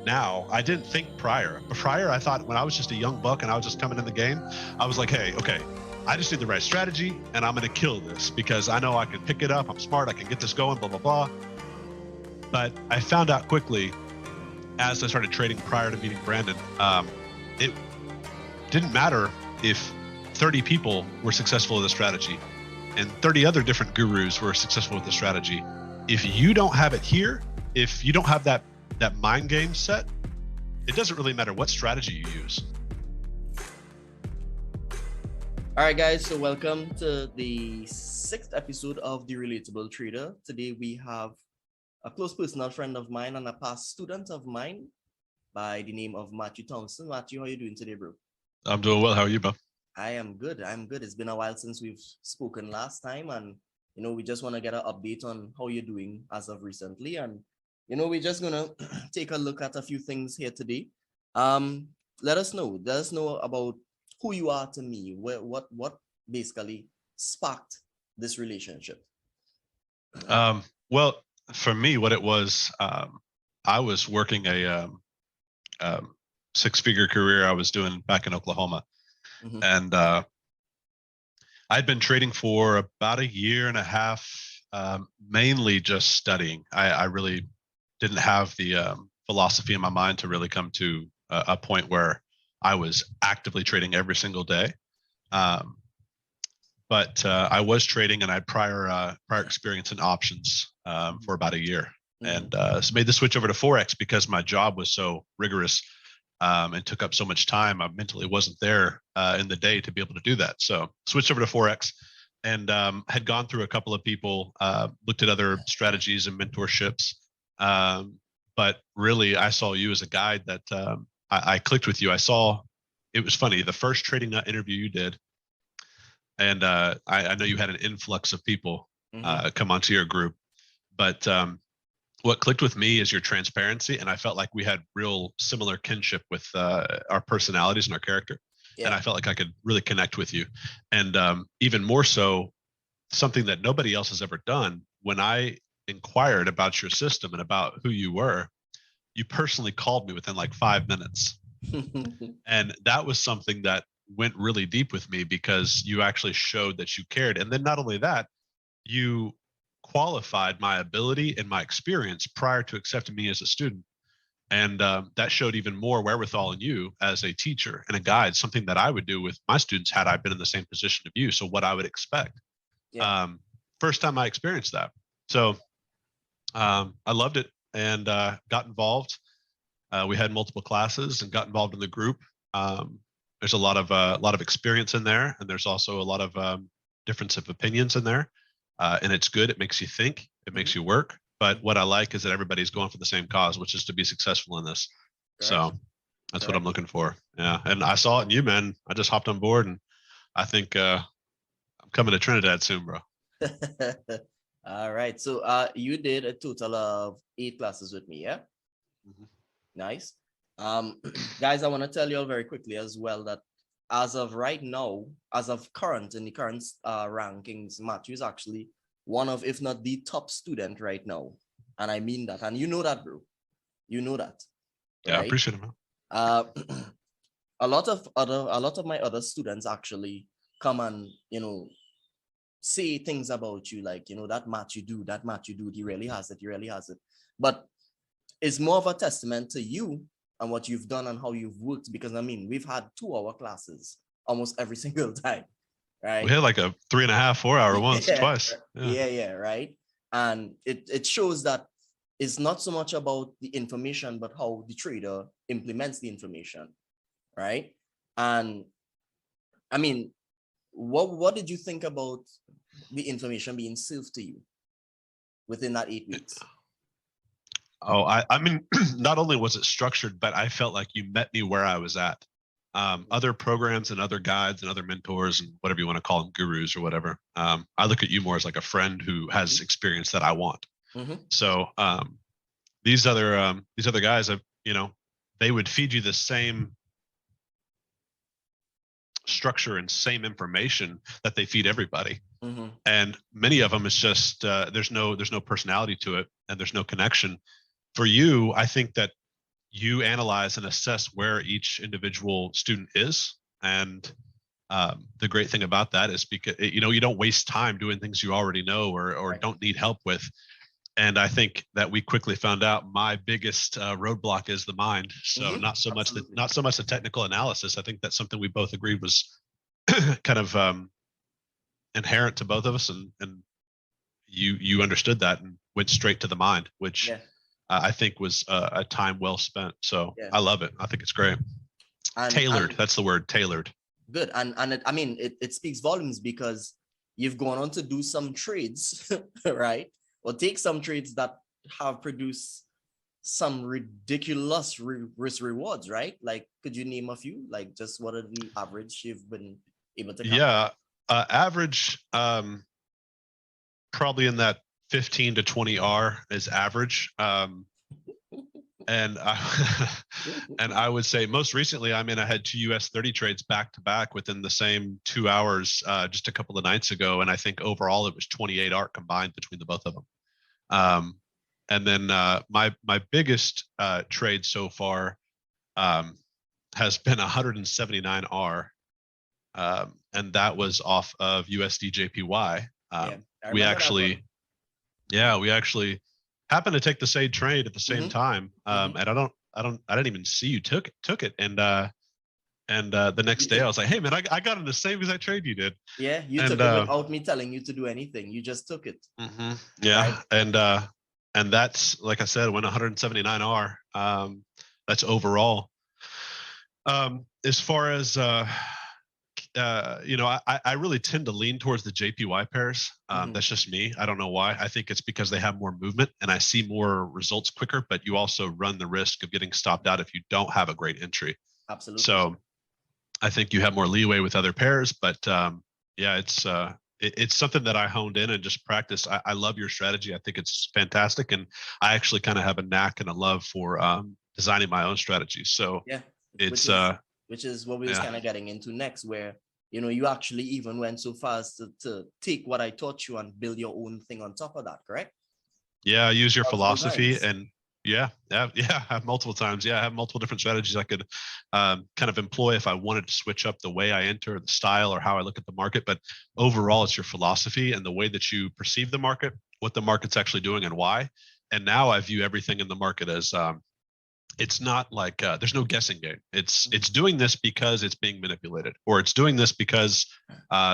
now. I didn't think prior. Prior, I thought when I was just a young buck and I was just coming in the game, I was like, hey, okay, I just need the right strategy and I'm going to kill this because I know I can pick it up. I'm smart. I can get this going, blah, blah, blah. But I found out quickly as I started trading prior to meeting Brandon, it didn't matter if 30 people were successful with the strategy and 30 other different gurus were successful with the strategy. If you don't have it here, if you don't have that mind game set, it doesn't really matter what strategy you use. All right, guys, so welcome to the 6th episode of The Relatable Trader. Today we have a close personal friend of mine and a past student of mine by the name of Matthew Thompson. Matthew, how are you doing today, bro? I'm doing well. How are you, Bob? I am good. It's been a while since we've spoken last time, and we just want to get an update on how you're doing as of recently. And we're just gonna take a look at a few things here today. Let us know about who you are to me. What basically sparked this relationship? Well, for me, what it was, I was working a six-figure career I was doing back in Oklahoma. Mm-hmm. And I'd been trading for about a year and a half, mainly just studying. I really didn't have the philosophy in my mind to really come to a point where I was actively trading every single day. But I was trading, and I had prior experience in options for about a year, and so made the switch over to Forex because my job was so rigorous and took up so much time. I mentally wasn't there in the day to be able to do that. So switched over to Forex, and had gone through a couple of people, looked at other strategies and mentorships. But really, I saw you as a guide that I clicked with you. I saw, it was funny, the first Trading Nut interview you did, and I know you had an influx of people come onto your group, but what clicked with me is your transparency, and I felt like we had real similar kinship with our personalities and our character. Yeah. And I felt like I could really connect with you. And even more so, something that nobody else has ever done, when I inquired about your system and about who you were, you personally called me within like 5 minutes. And that was something that went really deep with me because you actually showed that you cared. And then not only that, you qualified my ability and my experience prior to accepting me as a student. And that showed even more wherewithal in you as a teacher and a guide, something that I would do with my students had I been in the same position of you. So what I would expect. Yeah. First time I experienced that. So I loved it and got involved. We had multiple classes and got involved in the group. There's a lot of experience in there, and there's also a lot of difference of opinions in there. And it's good. It makes you think. It makes you work. But what I like is that everybody's going for the same cause, which is to be successful in this. Correct. So that's what I'm looking for. Yeah. And I saw it in you, man. I just hopped on board, and I think I'm coming to Trinidad soon, bro. All right. So you did a total of 8 classes with me, yeah? Mm-hmm. Nice. Guys, I want to tell you all very quickly as well that as of right now, as of in the current rankings, Matthew is actually one of, if not the top student right now. And I mean that. And you know that, bro. You know that. Yeah, right? I appreciate it, man. A lot of my other students actually come and, say things about you, like, that match you do, he really has it. But it's more of a testament to you and what you've done and how you've worked, because we've had 2-hour classes almost every single time, right? We had like a 3.5, 4-hour once, twice. Yeah, right. And it shows that it's not so much about the information, but how the trader implements the information, right? And what did you think about the information being served to you within that 8 weeks? Oh, I mean, not only was it structured, but I felt like you met me where I was at. Other programs and other guides and other mentors and whatever you want to call them, gurus or whatever. I look at you more as like a friend who has experience that I want. Mm-hmm. So these other guys, they would feed you the same structure and same information that they feed everybody. Mm-hmm. And many of them, it's just there's no personality to it, and there's no connection. For you, I think that you analyze and assess where each individual student is. And the great thing about that is because, you know, you don't waste time doing things you already know or Right. don't need help with. And I think that we quickly found out my biggest roadblock is the mind. So not so much the technical analysis. I think that's something we both agreed was kind of inherent to both of us, and you understood that and went straight to the mind, which I think was a time well spent. So I love it. I think it's great. Tailored. That's the word. Tailored. Good. And I mean, it speaks volumes because you've gone on to do some trades, right? Or take some trades that have produced some ridiculous risk rewards, right? Like, could you name a few? Like, just what are the average you've been able to capture? Average, probably in that 15 to 20 R is average. And I would say most recently, I mean, I had 2 US 30 trades back to back within the same 2 hours just a couple of nights ago. And I think overall it was 28 ARC combined between the both of them. And then my biggest trade so far has been 179 R. And that was off of USD JPY. We actually happened to take the same trade at the same time. And I didn't even see you took it. And the next day I was like, hey man, I got in the same exact trade you did. Yeah, you took it without me telling you to do anything. You just took it. Yeah. Right? And that's, like I said, went 179 R. That's overall. As far as you know, I really tend to lean towards the JPY pairs. That's just me. I don't know why. I think it's because they have more movement and I see more results quicker, but you also run the risk of getting stopped out if you don't have a great entry. Absolutely. So I think you have more leeway with other pairs, but yeah, it's something that I honed in and just practiced. I love your strategy. I think it's fantastic. And I actually kind of have a knack and a love for designing my own strategies. So yeah, it's which is what we was kind of getting into next, where, you know, you actually even went so far as to take what I taught you and build your own thing on top of that, correct? Yeah, use your philosophy and I have multiple times. Yeah, I have multiple different strategies I could kind of employ if I wanted to switch up the way I enter, the style, or how I look at the market. But overall, it's your philosophy and the way that you perceive the market, what the market's actually doing and why. And now I view everything in the market as it's not like there's no guessing game. It's doing this because it's being manipulated, or it's doing this because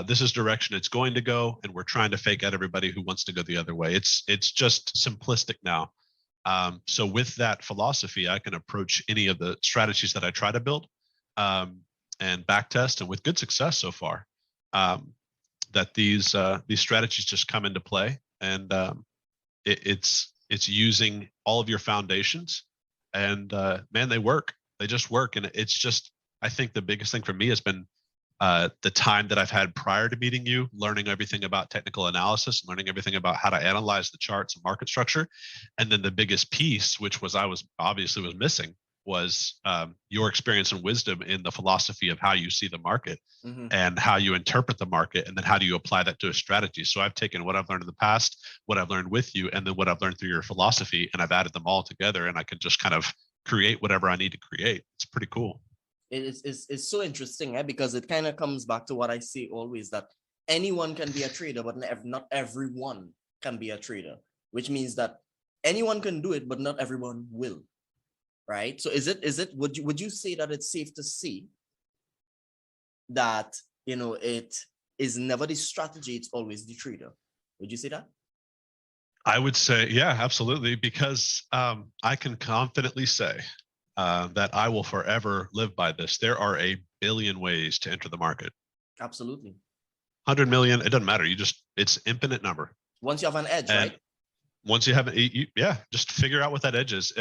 this is direction it's going to go, and we're trying to fake out everybody who wants to go the other way. It's just simplistic now. So with that philosophy, I can approach any of the strategies that I try to build and backtest, and with good success so far. That these strategies just come into play, and it's using all of your foundations. And man, they work. They just work. And it's just, I think the biggest thing for me has been the time that I've had prior to meeting you, learning everything about technical analysis, learning everything about how to analyze the charts and market structure. And then the biggest piece, which was obviously was missing, was your experience and wisdom in the philosophy of how you see the market and how you interpret the market, and then how do you apply that to a strategy. So I've taken what I've learned in the past, what I've learned with you, and then what I've learned through your philosophy, and I've added them all together, and I can just kind of create whatever I need to create. It's pretty cool. It's so interesting, because it kind of comes back to what I say always, that anyone can be a trader, but not everyone can be a trader, which means that anyone can do it, but not everyone will. Right. So would you say that it's safe to say that, you know, it is never the strategy, it's always the trader? Would you say that? I would say, yeah, absolutely. Because I can confidently say that I will forever live by this. There are a billion ways to enter the market. Absolutely. 100 million, it doesn't matter. It's infinite number. Once you have an edge, right? Once you have it, just figure out what that edge is.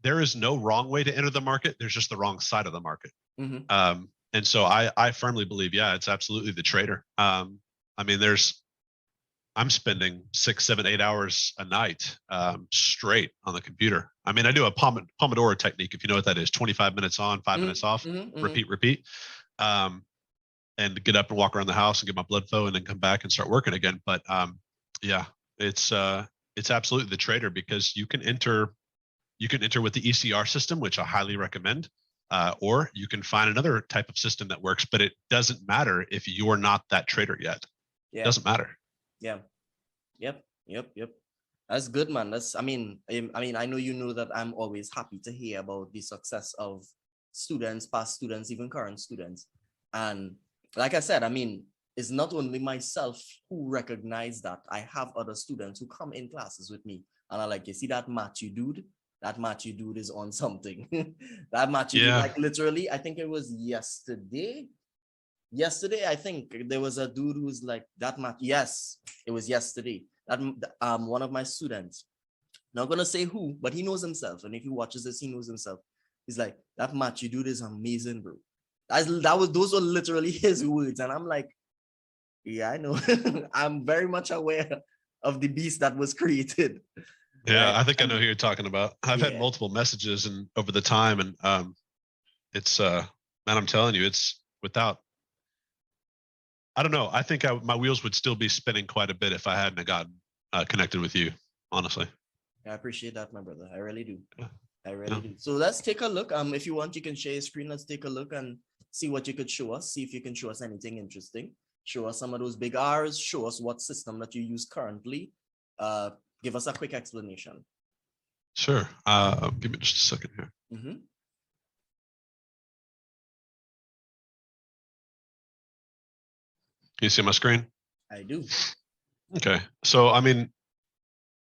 There is no wrong way to enter the market. There's just the wrong side of the market. And so I firmly believe, it's absolutely the trader. I mean, I'm spending 6, 7, 8 hours a night straight on the computer. I mean, I do a Pomodoro technique, if you know what that is. 25 minutes on, 5 minutes off, repeat. And get up and walk around the house and get my blood flow, and then come back and start working again. But it's absolutely the trader, because you can enter You can enter with the ECR system, which I highly recommend, or you can find another type of system that works, but it doesn't matter if you're not that trader yet. Yeah. It doesn't matter. Yeah. Yep. That's good, man. I mean, I know you know that I'm always happy to hear about the success of students, past students, even current students. And like I said, I mean, it's not only myself who recognize that. I have other students who come in classes with me and are like, you see that match you dude? That match you dude is on something. That match you dude, like literally, I think it was yesterday. I think there was a dude who's like that match. Yes, it was yesterday. That one of my students, not gonna say who, but he knows himself. And if he watches this, he knows himself. He's like, that match you dude is amazing, bro. Those were literally his words. And I'm like, yeah, I know. I'm very much aware of the beast that was created. Yeah, Right? I think I know who you're talking about. I've had multiple messages and over the time, and it's man, I'm telling you, it's without. I don't know. I think my wheels would still be spinning quite a bit if I hadn't gotten connected with you. Honestly, I appreciate that, my brother. I really do. Yeah. I really do. So let's take a look. If you want, you can share your screen. Let's take a look and see what you could show us. See if you can show us anything interesting. Show us some of those big R's. Show us what system that you use currently. Give us a quick explanation. Sure. Give me just a second here. Mm-hmm. Can you see my screen? I do. Okay. So, I mean,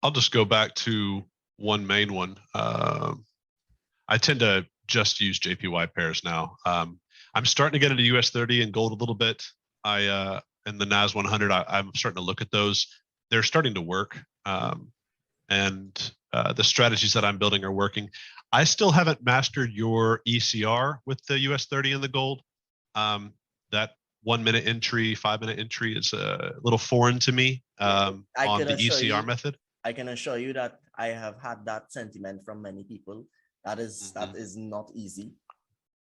I'll just go back to one main one. I tend to just use JPY pairs now. I'm starting to get into US 30 and gold a little bit. In the NAS 100, I'm starting to look at those. They're starting to work. And the strategies that I'm building are working. I still haven't mastered your ECR with the US 30 and the gold. That 1 minute entry, 5 minute entry is a little foreign to me on the ECR method. I can assure you that I have had that sentiment from many people. That is not easy.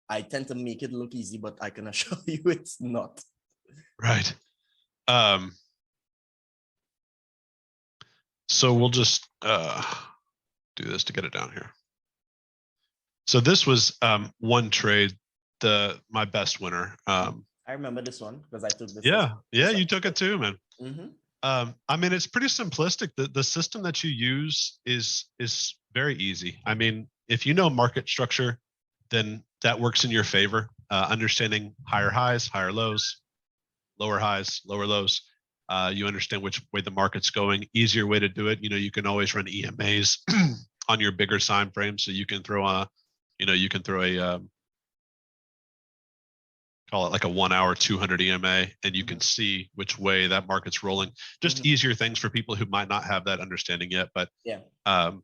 I tend to make it look easy, but I can assure you it's not. Right. So we'll just do this to get it down here. So this was one trade, my best winner. I remember this one because I took this. Yeah, you took it too, man. Mm-hmm. I mean, it's pretty simplistic. The system that you use is very easy. I mean, if you know market structure, then that works in your favor. Understanding higher highs, higher lows, lower highs, lower lows. You understand which way the market's going. Easier way to do it. You can always run EMAs on your bigger time frame, so you can throw a call it like a 1 hour 200 EMA, and you can see which way that market's rolling. Just easier things for people who might not have that understanding yet. But at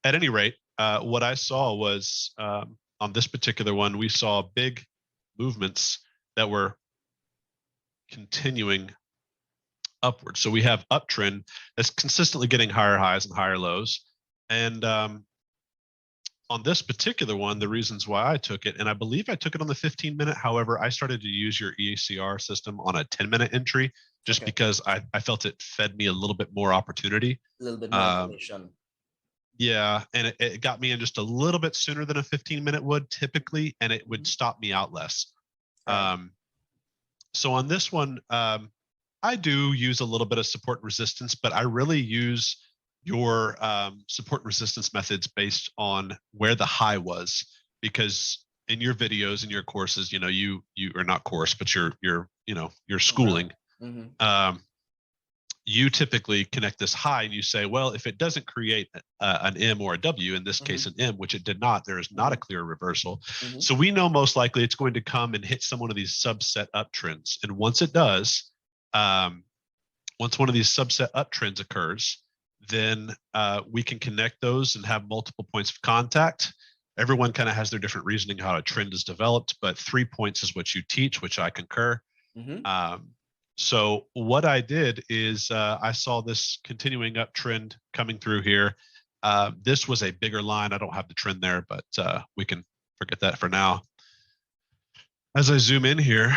any rate, what I saw was on this particular one, we saw big movements that were continuing upward. So we have uptrend that's consistently getting higher highs and higher lows. And on this particular one, the reasons why I took it, and I believe I took it on the 15-minute. However, I started to use your ECR system on a 10-minute entry just because I felt it fed me a little bit more opportunity. A little bit more information. Yeah, and it got me in just a little bit sooner than a 15-minute would typically, and it would stop me out less. So on this one, I do use a little bit of support resistance, but I really use your support resistance methods based on where the high was, because in your videos and your courses, you are not course, but your schooling. You typically connect this high and you say, well, if it doesn't create an M or a W, in this case an M, which it did not, there is not a clear reversal. So we know most likely it's going to come and hit some one of these subset uptrends. And once it does, once one of these subset uptrends occurs, then we can connect those and have multiple points of contact. Everyone kind of has their different reasoning how a trend is developed, but 3 points is what you teach, which I concur. So what I did is I saw this continuing uptrend coming through here. This was a bigger line. I don't have the trend there, but we can forget that for now. As I zoom in here,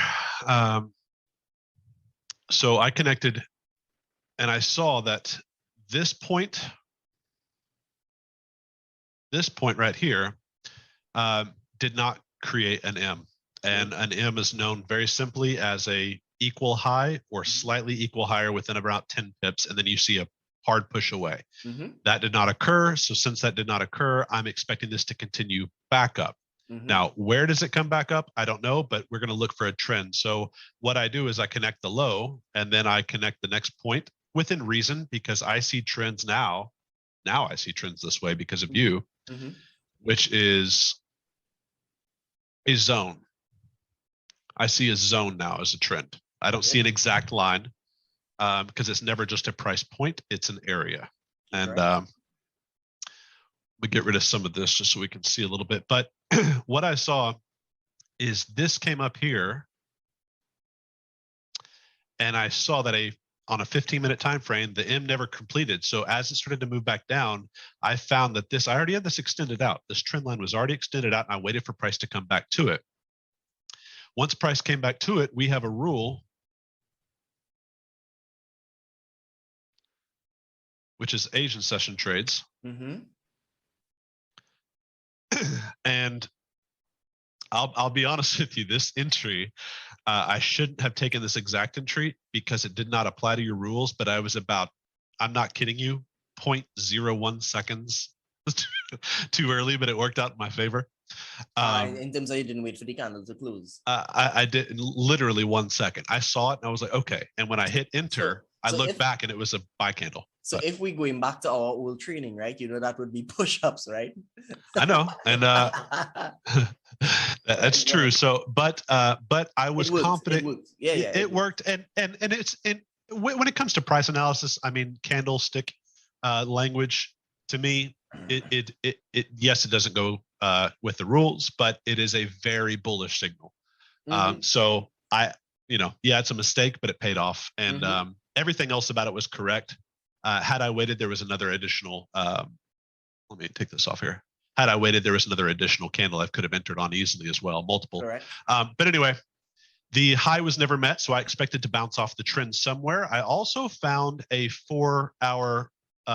so I connected and I saw that this point this point right here did not create an M. And an M is known very simply as a equal high or slightly equal higher within about 10 pips. And then you see a hard push away. That did not occur. So since that did not occur, I'm expecting this to continue back up. Now, where does it come back up? I don't know, but we're going to look for a trend. So what I do is I connect the low and then I connect the next point within reason, because I see trends now. Now I see trends this way because of you, which is a zone. I see a zone now as a trend. I don't see an exact line because it's never just a price point. It's an area. And we get rid of some of this just so we can see a little bit. But what I saw is this came up here. And I saw that on a 15-minute time frame, the M never completed. So as it started to move back down, I found that I already had this extended out. This trend line was already extended out, and I waited for price to come back to it. Once price came back to it, we have a rule, which is Asian session trades. And I'll be honest with you, this entry, I shouldn't have taken this exact entry because it did not apply to your rules, but I was about, I'm not kidding you, 0.01 seconds too early, but it worked out in my favor. In terms of you didn't wait for the candle to close. I did literally 1 second. I saw it and I was like, okay. And when I hit enter, I looked back and it was a buy candle. So if we're going back to our old training, right? You know, that would be push-ups, right? I know. And that's true. So, but I was confident. It worked. Yeah, it worked. And when it comes to price analysis, I mean, candlestick language, to me, yes, it doesn't go with the rules, but it is a very bullish signal. So it's a mistake, but it paid off. And everything else about it was correct. Had I waited, there was another additional, let me take this off here. Had I waited, there was another additional candle I could have entered on easily as well, multiple. But anyway, the high was never met, so I expected to bounce off the trend somewhere. I also found a 4-hour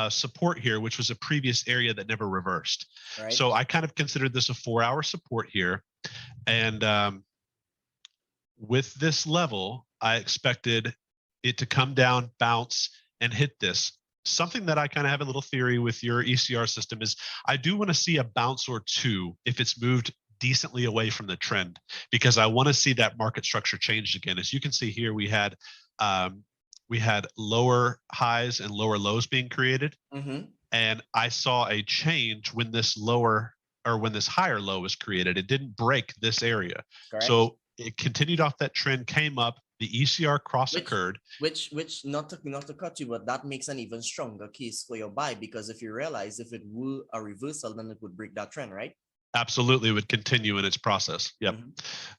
support here, which was a previous area that never reversed. So I kind of considered this a 4-hour support here. And with this level, I expected it to come down, bounce, and hit this. Something that I kind of have a little theory with your ECR system is I do want to see a bounce or two if it's moved decently away from the trend, because I want to see that market structure changed again. As you can see here, we had lower highs and lower lows being created. And I saw a change when this higher low was created. It didn't break this area. So it continued off that trend, came up, the ECR cross occurred. Which not to cut you, but that makes an even stronger case for your buy, because if you realize if it were a reversal, then it would break that trend, right? Absolutely, would continue in its process. Yep.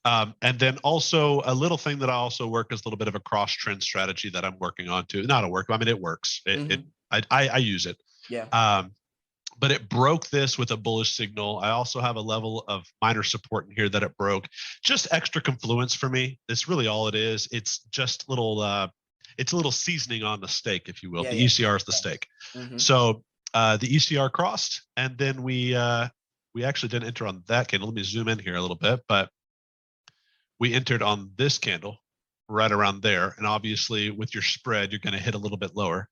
And then also a little thing that I also work is a little bit of a cross trend strategy that I'm working on too. Not a work, I mean, it works. I use it. Yeah. But it broke this with a bullish signal. I also have a level of minor support in here that it broke. Just extra confluence for me. That's really all it is. It's just it's a little seasoning on the steak, if you will. The ECR is the steak. So the ECR crossed, and then we actually didn't enter on that candle. Let me zoom in here a little bit, but we entered on this candle right around there. And obviously with your spread, you're going to hit a little bit lower.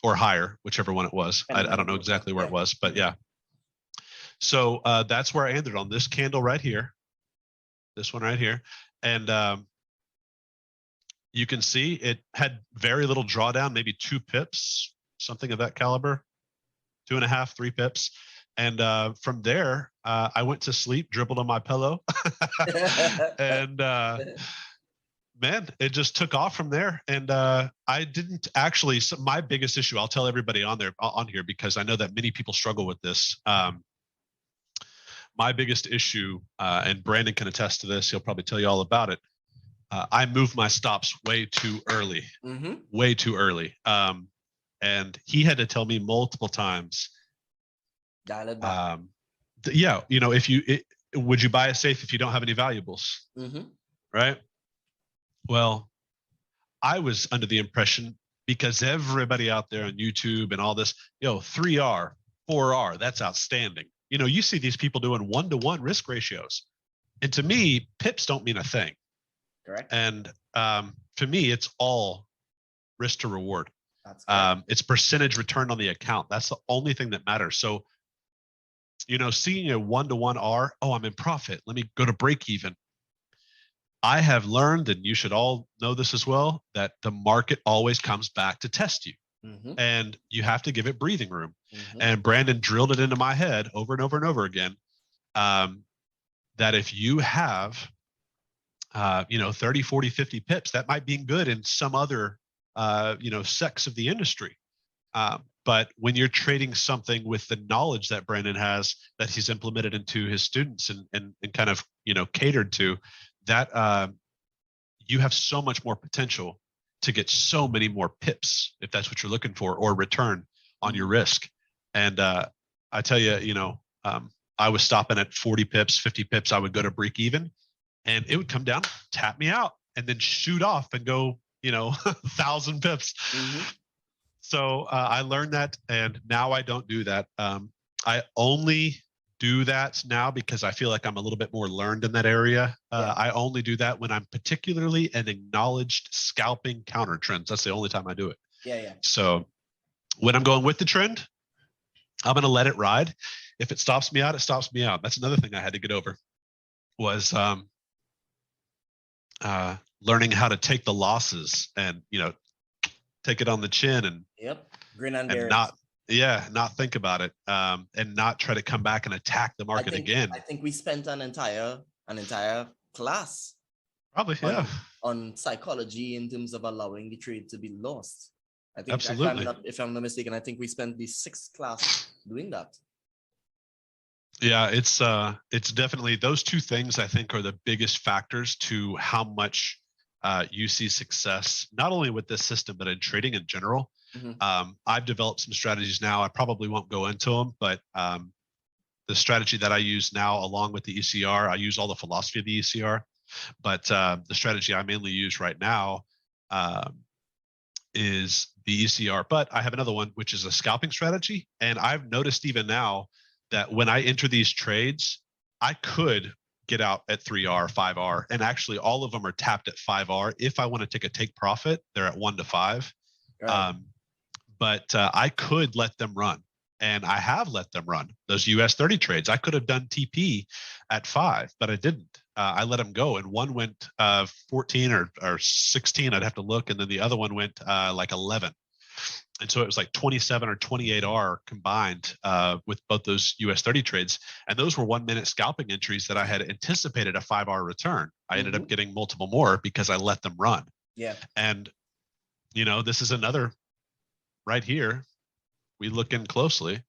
Or higher, whichever one it was. I don't know exactly where it was, but yeah. So that's where I ended on this candle right here, this one right here. And you can see it had very little drawdown, maybe 2 pips, something of that caliber, 2.5, 3 pips. And from there, I went to sleep, dribbled on my pillow, and man, it just took off from there. And I didn't actually, so my biggest issue, I'll tell everybody on here, because I know that many people struggle with this. My biggest issue, and Brandon can attest to this, he'll probably tell you all about it. I moved my stops way too early, way too early. And he had to tell me multiple times, dial it back. Yeah, would you buy a safe if you don't have any valuables? Right? Well, I was under the impression, because everybody out there on YouTube and all this, 3R, 4R. That's outstanding. You know, you see these people doing 1-to-1 risk ratios. And to me, pips don't mean a thing. Correct. And to me, it's all risk to reward. That's correct. It's percentage return on the account. That's the only thing that matters. So, you know, seeing a 1-to-1 R, oh, I'm in profit. Let me go to break even. I have learned, and you should all know this as well, that the market always comes back to test you. And you have to give it breathing room. And Brandon drilled it into my head over and over and over again, that if you have, 30, 40, 50 pips, that might be good in some other, sects of the industry. But when you're trading something with the knowledge that Brandon has, that he's implemented into his students and kind of, catered to, that you have so much more potential to get so many more pips, if that's what you're looking for, or return on your risk. And I tell you, I was stopping at 40 pips, 50 pips. I would go to break even, and it would come down, tap me out, and then shoot off and go, 1,000 pips. So I learned that, and now I don't do that. I only do that now because I feel like I'm a little bit more learned in that area. I only do that when I'm particularly an acknowledged scalping counter trends. That's the only time I do it. Yeah. So when I'm going with the trend, I'm going to let it ride. If it stops me out, it stops me out. That's another thing I had to get over, was learning how to take the losses and, take it on the chin and grin and bear it. Not think about it, and not try to come back and attack the market again. I think we spent an entire class probably on psychology in terms of allowing the trade to be lost. I think absolutely. If I'm not mistaken, I think we spent the 6th class doing that. Yeah, it's definitely those two things I think are the biggest factors to how much you see success, not only with this system, but in trading in general. I've developed some strategies now. I probably won't go into them, but the strategy that I use now, along with the ECR, I use all the philosophy of the ECR, but the strategy I mainly use right now is the ECR. But I have another one, which is a scalping strategy. And I've noticed even now that when I enter these trades, I could get out at 3R, 5R, and actually all of them are tapped at 5R. If I want to take a profit, they're at 1 to 5. Right. But I could let them run, and I have let them run those US 30 trades. I could have done TP at 5, but I didn't. I let them go, and one went 14 or 16. I'd have to look, and then the other one went like 11. And so it was like 27 or 28R combined with both those US 30 trades. And those were 1-minute scalping entries that I had anticipated a 5R return. I ended up getting multiple more because I let them run. Yeah. And, this is another right here. We look in closely.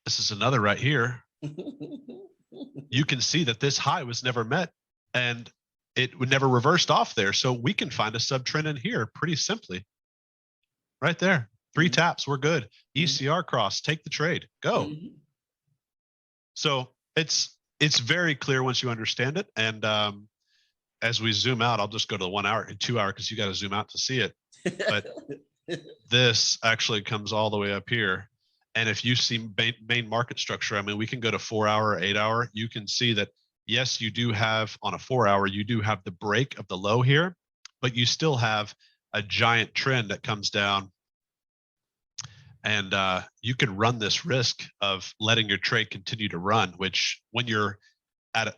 This is another right here. You can see that this high was never met, and it would never reversed off there. So we can find a subtrend in here pretty simply. Right there, 3 taps, we're good. ECR cross, take the trade, go. So it's very clear once you understand it. And as we zoom out, I'll just go to the 1 hour and 2 hour because you got to zoom out to see it. But this actually comes all the way up here. And if you see main market structure, I mean, we can go to 4 hour, 8 hour. You can see that, yes, you do have on a 4 hour, you do have the break of the low here, but you still have a giant trend that comes down, and you can run this risk of letting your trade continue to run, which when you're at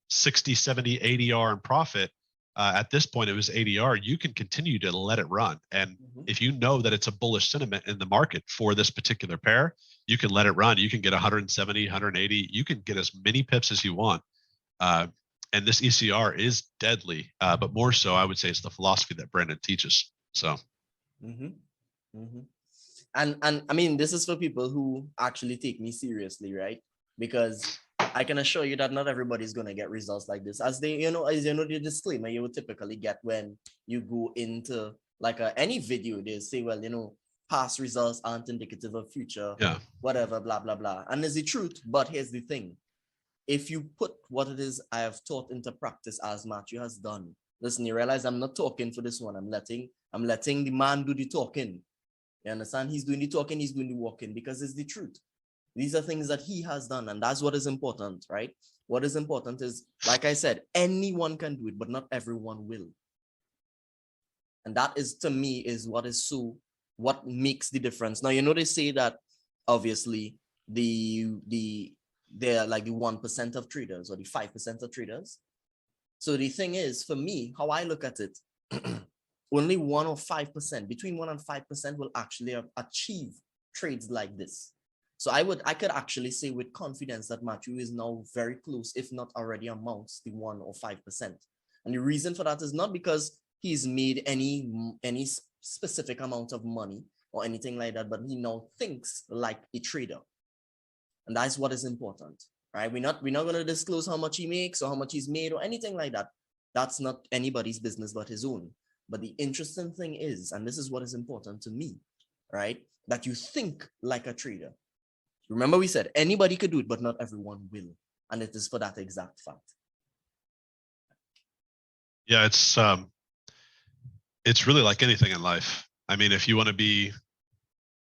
60, 70, 80R in profit, at this point it was 80R, you can continue to let it run. And if you know that it's a bullish sentiment in the market for this particular pair, you can let it run. You can get 170, 180, you can get as many pips as you want. And this ECR is deadly, but more so, I would say it's the philosophy that Brandon teaches. So, and I mean, this is for people who actually take me seriously, right? Because I can assure you that not everybody's gonna get results like this. As the disclaimer you would typically get when you go into like any video. They say, well, past results aren't indicative of future, whatever, blah blah blah. And there's the truth, but here's the thing. If you put what it is I have taught into practice as Matthew has done, listen, you realize I'm not talking for this one. I'm letting the man do the talking. You understand? He's doing the talking, he's doing the walking, because it's the truth. These are things that he has done, and that's what is important, right? What is important is, like I said, anyone can do it, but not everyone will. And that is, to me, is what makes the difference. Now, they say that obviously they're like the 1% of traders or the 5% of traders. So the thing is, for me, how I look at it, only 1 or 5%, between 1 and 5% will actually achieve trades like this. So I could actually say with confidence that Matthew is now very close, if not already amongst the 1 or 5%. And the reason for that is not because he's made any specific amount of money or anything like that, but he now thinks like a trader. And that's what is important, right? We're not going to disclose how much he makes or how much he's made or anything like that. That's not anybody's business but his own. But the interesting thing is, and this is what is important to me, right? That you think like a trader. Remember we said anybody could do it, but not everyone will. And it is for that exact fact. Yeah, it's really like anything in life. I mean, if you want to be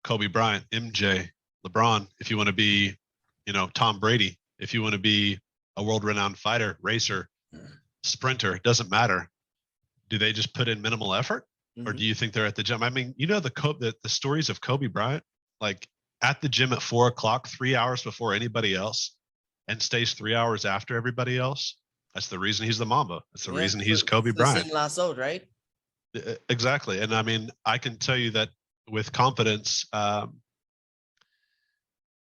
Kobe Bryant, MJ, LeBron, if you want to be, Tom Brady, if you want to be a world-renowned fighter, racer, sprinter, it doesn't matter. Do they just put in minimal effort, or do you think they're at the gym? I mean, the stories of Kobe Bryant, like at the gym at 4 o'clock, 3 hours before anybody else, and stays 3 hours after everybody else. That's the reason he's the Mamba. That's the reason he's Kobe Bryant. Last out, right? Exactly. And I mean, I can tell you that with confidence,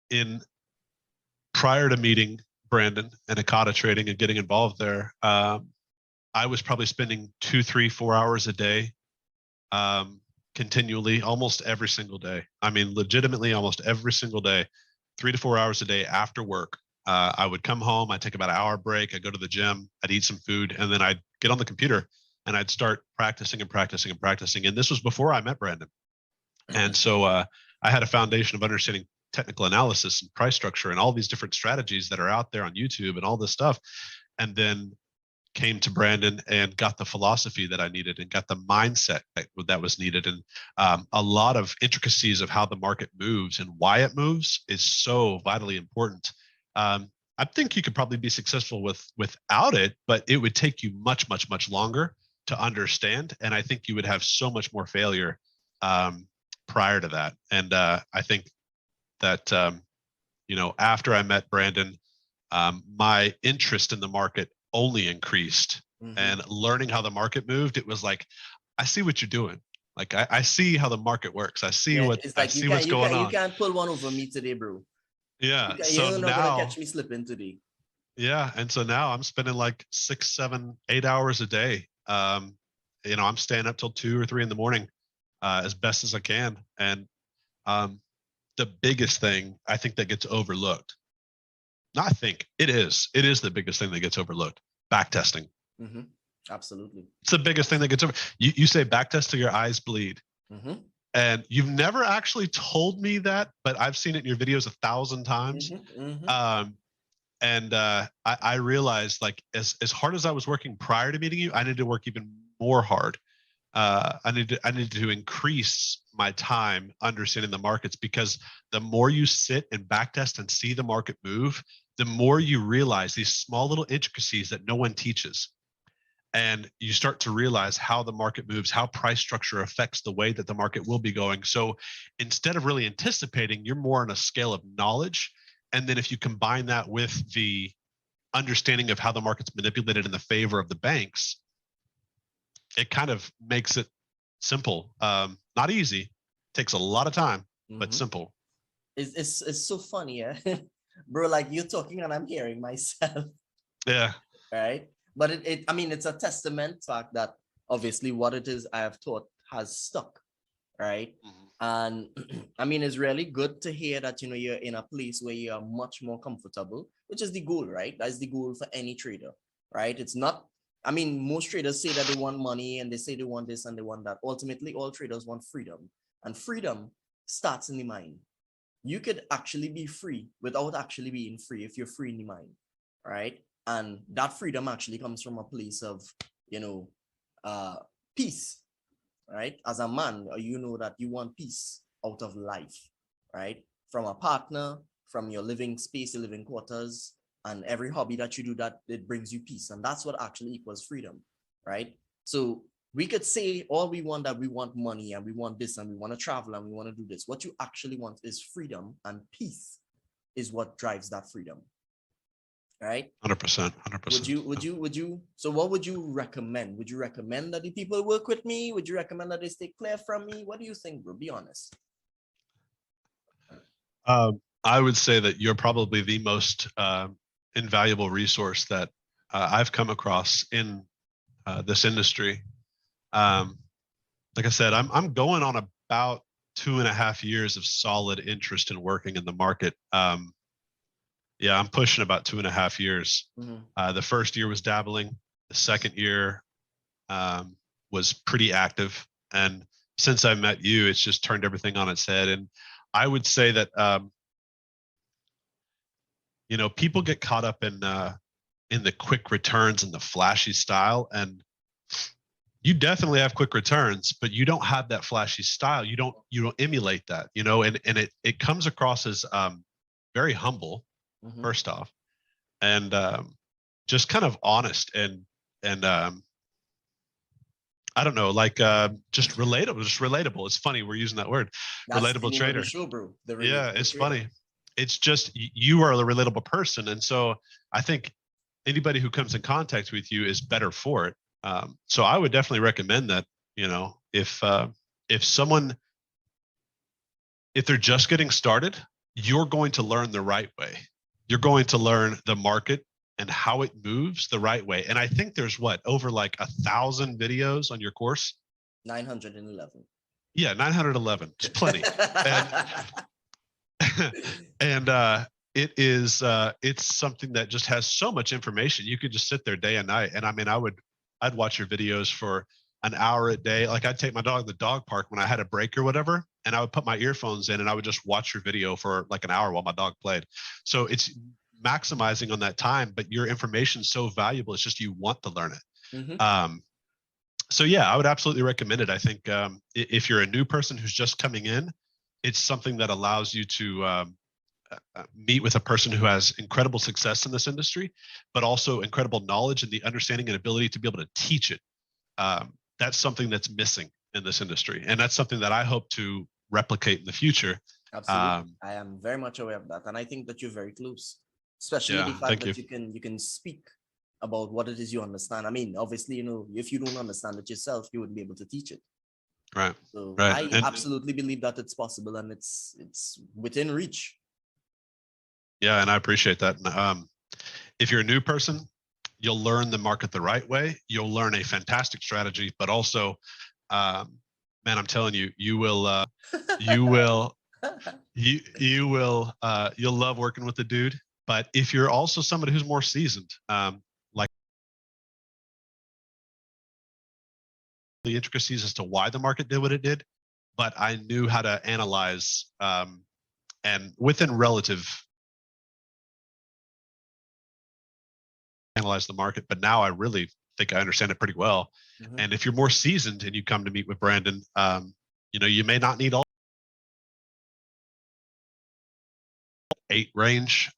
in prior to meeting Brandon and EkataTrading and getting involved there, I was probably spending 2, 3, 4 hours a day, continually, almost every single day. I mean, legitimately, almost every single day, 3 to 4 hours a day after work. I would come home, I'd take about an hour break, I'd go to the gym, I'd eat some food, and then I'd get on the computer and I'd start practicing and practicing and practicing. And this was before I met Brandon. And so I had a foundation of understanding technical analysis and price structure and all these different strategies that are out there on YouTube and all this stuff. And then came to Brandon and got the philosophy that I needed and got the mindset that was needed. And a lot of intricacies of how the market moves and why it moves is so vitally important. I think you could probably be successful without it, but it would take you much, much, much longer to understand. And I think you would have so much more failure prior to that. And I think that, after I met Brandon, my interest in the market only increased. And learning how the market moved, it was like, I see what you're doing. Like, I see how the market works. I see what's going on. You can't pull one over me today, bro. Yeah. You're not gonna catch me slipping today. Yeah. And so now I'm spending like 6, 7, 8 hours a day. I'm staying up till 2 or 3 in the morning, as best as I can. And the biggest thing I think that gets overlooked, not I think, it is the biggest thing that gets overlooked: backtesting. Absolutely. It's the biggest thing that gets over. You say backtest till your eyes bleed. And you've never actually told me that, but I've seen it in your videos 1,000 times. I realized, like, as hard as I was working prior to meeting you, I needed to work even more hard. I needed to increase my time understanding the markets, because the more you sit and backtest and see the market move, the more you realize these small little intricacies that no one teaches. And you start to realize how the market moves, how price structure affects the way that the market will be going. So instead of really anticipating, you're more on a scale of knowledge. And then if you combine that with the understanding of how the market's manipulated in the favor of the banks, it kind of makes it simple. Not easy, takes a lot of time, but simple. It's so funny, yeah? Bro, like, you're talking and I'm hearing myself. Yeah. Right? But it's a testament fact that obviously what it is I have taught has stuck, right? And it's really good to hear that, you're in a place where you are much more comfortable, which is the goal, right? That's the goal for any trader, right? It's not, most traders say that they want money and they say they want this and they want that. Ultimately, all traders want freedom, and freedom starts in the mind. You could actually be free without actually being free if you're free in the mind, right? And that freedom actually comes from a place of, peace, right? As a man, you know that you want peace. out of life, right? From a partner, from your living space, your living quarters, and every hobby that you do, that it brings you peace. And that's what actually equals freedom, right? So we could say all we want, that we want money and we want this and we want to travel and we want to do this. What you actually want is freedom, and peace is what drives that freedom. Right? 100%. 100%. Would you, so what would you recommend? Would you recommend that the people work with me? Would you recommend that they stay clear from me? What do you think, bro? Be honest. I would say that you're probably the most invaluable resource that I've come across in this industry. Like I said, I'm going on about 2.5 years of solid interest in working in the market. Yeah, I'm pushing about 2.5 years. Mm-hmm. The first year was dabbling. The second year was pretty active. And since I met you, it's just turned everything on its head. And I would say that, you know, people get caught up in the quick returns and the flashy style. And you definitely have quick returns, but you don't have that flashy style. You don't emulate that, you know, and it comes across as very humble. Mm-hmm. First off, and just kind of honest and I don't know, like just relatable. It's funny we're using that word. That's relatable trader. Show, bro. Yeah, it's trader. Funny. It's just you are a relatable person, and so I think anybody who comes in contact with you is better for it. So I would definitely recommend that. You know, if they're just getting started, you're going to learn the right way. You're going to learn the market and how it moves the right way. And I think there's over like 1,000 videos on your course. 911. Yeah, 911. It's plenty. And it's something that just has so much information. You could just sit there day and night. And I mean, I'd watch your videos for an hour a day. Like I'd take my dog to the dog park when I had a break or whatever, and I would put my earphones in and I would just watch your video for like an hour while my dog played. So it's maximizing on that time, but your information's so valuable. It's just you want to learn it. Mm-hmm. So yeah, I would absolutely recommend it. I think if you're a new person who's just coming in, it's something that allows you to meet with a person who has incredible success in this industry, but also incredible knowledge and the understanding and ability to be able to teach it. That's something that's missing in this industry. And that's something that I hope to replicate in the future. Absolutely. I am very much aware of that. And I think that you're very close, especially the fact that you can speak about what it is you understand. I mean, obviously, you know, if you don't understand it yourself, you wouldn't be able to teach it. Right. So right. I absolutely believe that it's possible and it's within reach. Yeah. And I appreciate that. If you're a new person, you'll learn the market the right way. You'll learn a fantastic strategy, but also, man, I'm telling you, you'll love working with the dude. But if you're also somebody who's more seasoned, like the intricacies as to why the market did what it did, but I knew how to analyze and within relative analyze the market, but now I really think I understand it pretty well. Mm-hmm. And if you're more seasoned and you come to meet with Brandon, you know, you may not need all 8 range,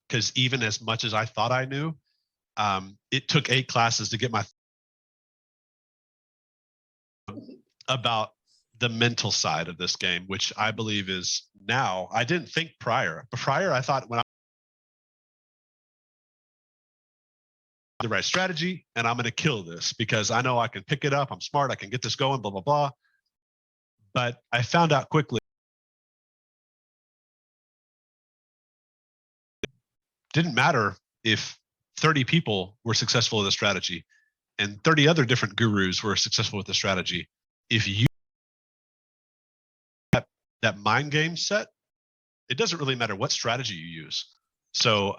because even as much as I thought I knew, it took 8 classes to get my about the mental side of this game, which I believe is now. I didn't think prior, but prior I thought when I the right strategy and I'm going to kill this because I know I can pick it up. I'm smart. I can get this going, blah, blah, blah. But I found out quickly it didn't matter if 30 people were successful with a strategy and 30 other different gurus were successful with the strategy. If you that mind game set, it doesn't really matter what strategy you use. So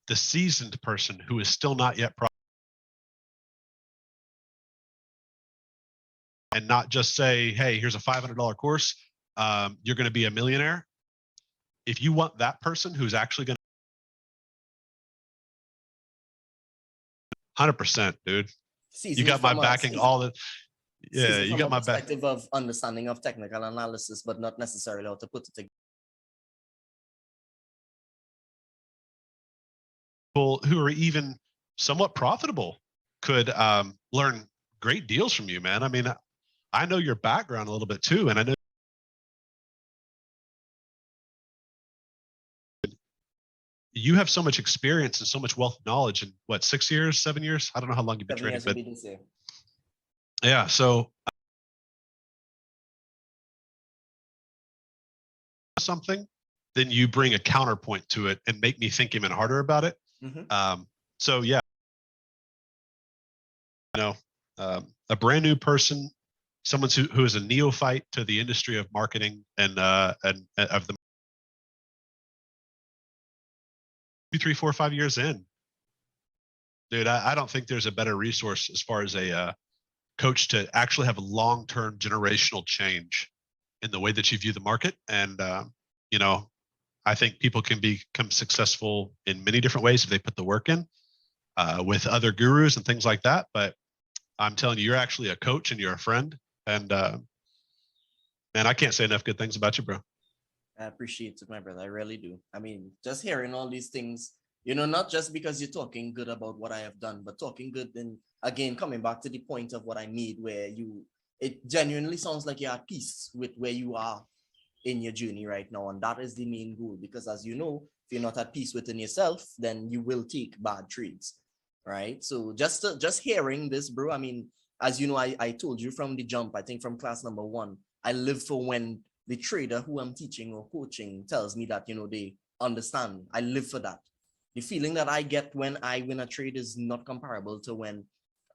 the seasoned person who is still not yet and not just say, hey, here's a $500 course. You're going to be a millionaire. If you want that person who's actually going to 100%, dude, you got my backing all the Yeah, you from got a my back. perspective of understanding of technical analysis, but not necessarily how to put it together. People who are even somewhat profitable could learn great deals from you, man. I mean, I know your background a little bit too, and I know you have so much experience and so much wealth of knowledge in what, 6 years, 7 years? I don't know how long you've been 7 trading, years but will be this year. yeah. So something, then you bring a counterpoint to it and make me think even harder about it. So yeah, you know, a brand new person, someone who is a neophyte to the industry of marketing and of the 2, 3, 4, 5 years in, dude, I don't think there's a better resource as far as a coach to actually have a long-term generational change in the way that you view the market. And you know, I think people can become successful in many different ways if they put the work in with other gurus and things like that. But I'm telling you, you're actually a coach and you're a friend. And man, I can't say enough good things about you, bro. I appreciate it, my brother. I really do. I mean, just hearing all these things, you know, not just because you're talking good about what I have done, but talking good, then again, coming back to the point of what I need, where it genuinely sounds like you're at peace with where you are in your journey right now. And that is the main goal, because as you know, if you're not at peace within yourself, then you will take bad trades, right? So just hearing this, bro, I mean, as you know, I told you from the jump, I think from class number 1, I live for when the trader who I'm teaching or coaching tells me that, you know, they understand. I live for that. The feeling that I get when I win a trade is not comparable to when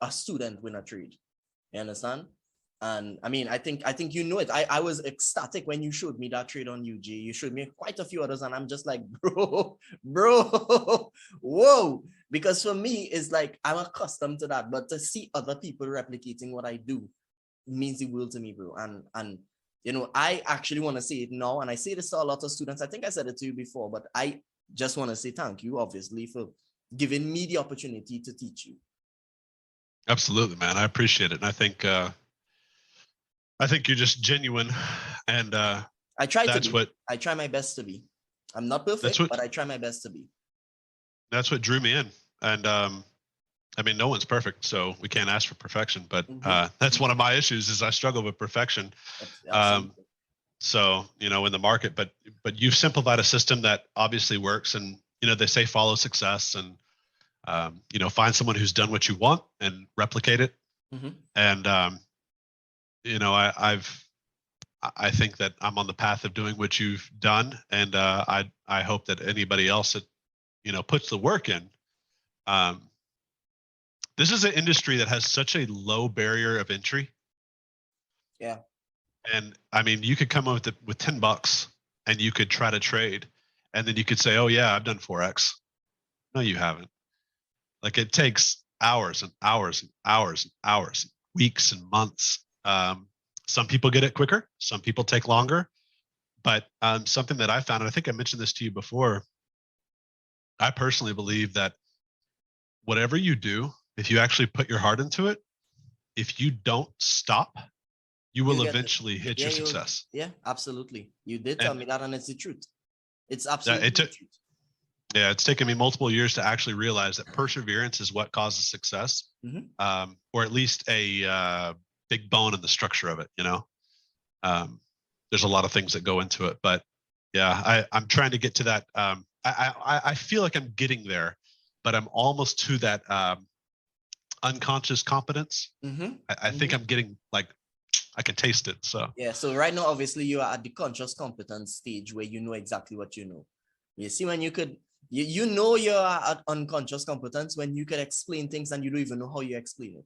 a student win a trade. You understand? And I mean, I think you know it. I was ecstatic when you showed me that trade on UG. You showed me quite a few others, and I'm just like, bro, whoa. Because for me, it's like I'm accustomed to that. But to see other people replicating what I do means the world to me, bro. And you know, I actually want to say it now, and I say this to a lot of students. I think I said it to you before, but I just want to say thank you, obviously, for giving me the opportunity to teach you. Absolutely, man. I appreciate it. And I think you're just genuine. And I try to be. what I try my best to be. I'm not perfect, but I try my best to be. That's what drew me in. And I mean, no one's perfect, so we can't ask for perfection. But that's one of my issues is I struggle with perfection. So, you know, in the market, but you've simplified a system that obviously works. And, you know, they say follow success and, you know, find someone who's done what you want and replicate it. And, you know, I think that I'm on the path of doing what you've done. And I hope that anybody else that, you know, puts the work in. This is an industry that has such a low barrier of entry. Yeah. And I mean, you could come up with $10 and you could try to trade, and then you could say, "Oh yeah, I've done Forex." No, you haven't. Like it takes hours and hours and hours and hours, weeks and months. Some people get it quicker. Some people take longer. But something that I found, and I think I mentioned this to you before, I personally believe that whatever you do, if you actually put your heart into it, if you don't stop, you will eventually hit your success. Yeah, absolutely. You did tell me that, and it's the truth. It's absolutely the truth. Yeah, it's taken me multiple years to actually realize that perseverance is what causes success, or at least a big bone in the structure of it. You know, there's a lot of things that go into it, but yeah, I'm trying to get to that. I feel like I'm getting there, but I'm almost to that unconscious competence. I think I'm getting like, I can taste it. So yeah. So right now, obviously, you are at the conscious competence stage where you know exactly what you know. You see, when you could, you know, you're at unconscious competence when you can explain things and you don't even know how you explain it.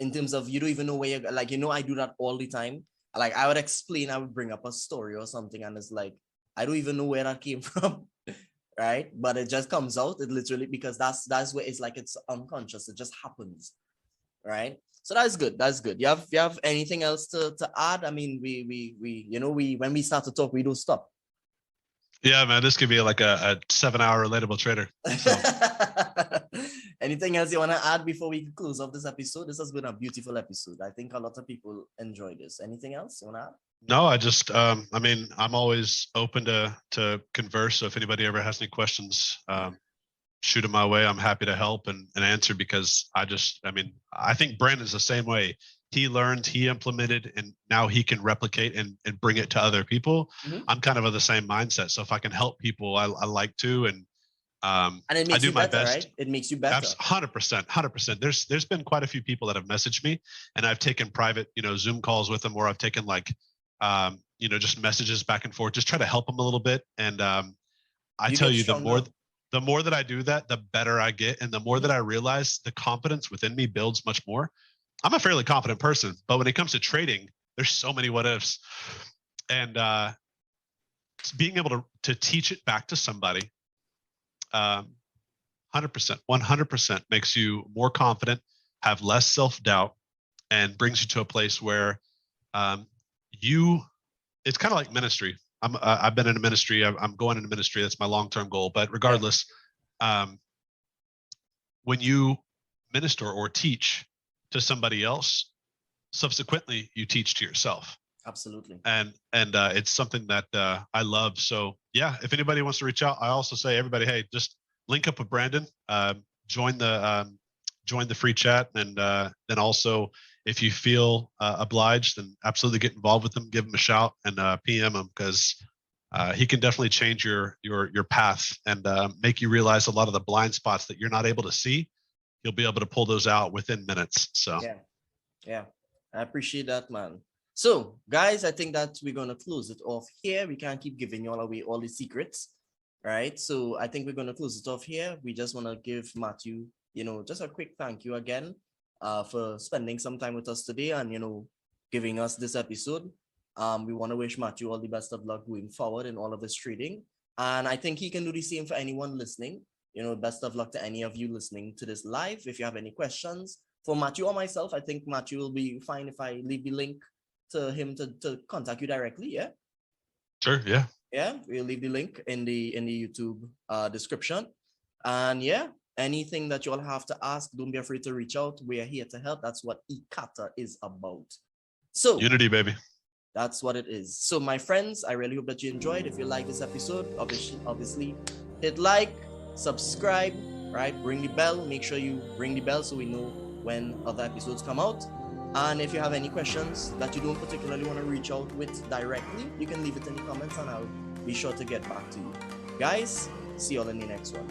In terms of you don't even know where you're like, you know, I do that all the time. Like I would bring up a story or something, and it's like I don't even know where that came from, right? But it just comes out. It literally, because that's where it's like it's unconscious. It just happens, right? So that's good. That's good. You have anything else to add? I mean, we you know, when we start to talk, we don't stop. Yeah, man, this could be like a 7-hour relatable trader. So. Anything else you want to add before we close off this episode? This has been a beautiful episode. I think a lot of people enjoy this. Anything else you want to add? No, I just, I mean, I'm always open to converse. So if anybody ever has any questions, shoot them my way. I'm happy to help and answer, because I think Brandon's the same way. He learned, he implemented, and now he can replicate and bring it to other people. I'm kind of the same mindset. So if I can help people, I like to, and it makes I do you my better, best. right? It makes you better. 100%. There's been quite a few people that have messaged me, and I've taken private, Zoom calls with them, or I've taken just messages back and forth, just try to help them a little bit. And I tell you, the more that I do that, the better I get, and the more that I realize the confidence within me builds much more. I'm a fairly confident person, but when it comes to trading, there's so many what ifs, and being able to teach it back to somebody, 100% makes you more confident, have less self-doubt, and brings you to a place where it's kind of like ministry. I've been in a ministry. I'm going into ministry. That's my long-term goal. But regardless, when you minister or teach to somebody else, subsequently you teach to yourself. Absolutely. And it's something that I love. So yeah, if anybody wants to reach out, I also say, everybody, hey, just link up with Brandon, join the free chat, and then also, if you feel obliged, then absolutely get involved with them, give him a shout, and PM him, because he can definitely change your path and make you realize a lot of the blind spots that you're not able to see. You'll be able to pull those out within minutes. So yeah, I appreciate that, man. So guys, I think that we're going to close it off here. We can't keep giving you all away all the secrets, right? So I think we're going to close it off here. We just want to give Matthew, just a quick thank you again for spending some time with us today and, giving us this episode. We want to wish Matthew all the best of luck going forward in all of his trading. And I think he can do the same for anyone listening. Best of luck to any of you listening to this live. If you have any questions for Matthew or myself, I think Matthew will be fine if I leave the link to him to contact you directly. Yeah. Sure. Yeah. Yeah. We'll leave the link in the YouTube description. And yeah, anything that you all have to ask, don't be afraid to reach out. We are here to help. That's what Ekata is about. So unity, baby. That's what it is. So my friends, I really hope that you enjoyed. If you like this episode, obviously hit like, subscribe, right? Ring the bell. Make sure you ring the bell so we know when other episodes come out. And if you have any questions that you don't particularly want to reach out with directly, you can leave it in the comments and I'll be sure to get back to you. Guys, see you all in the next one.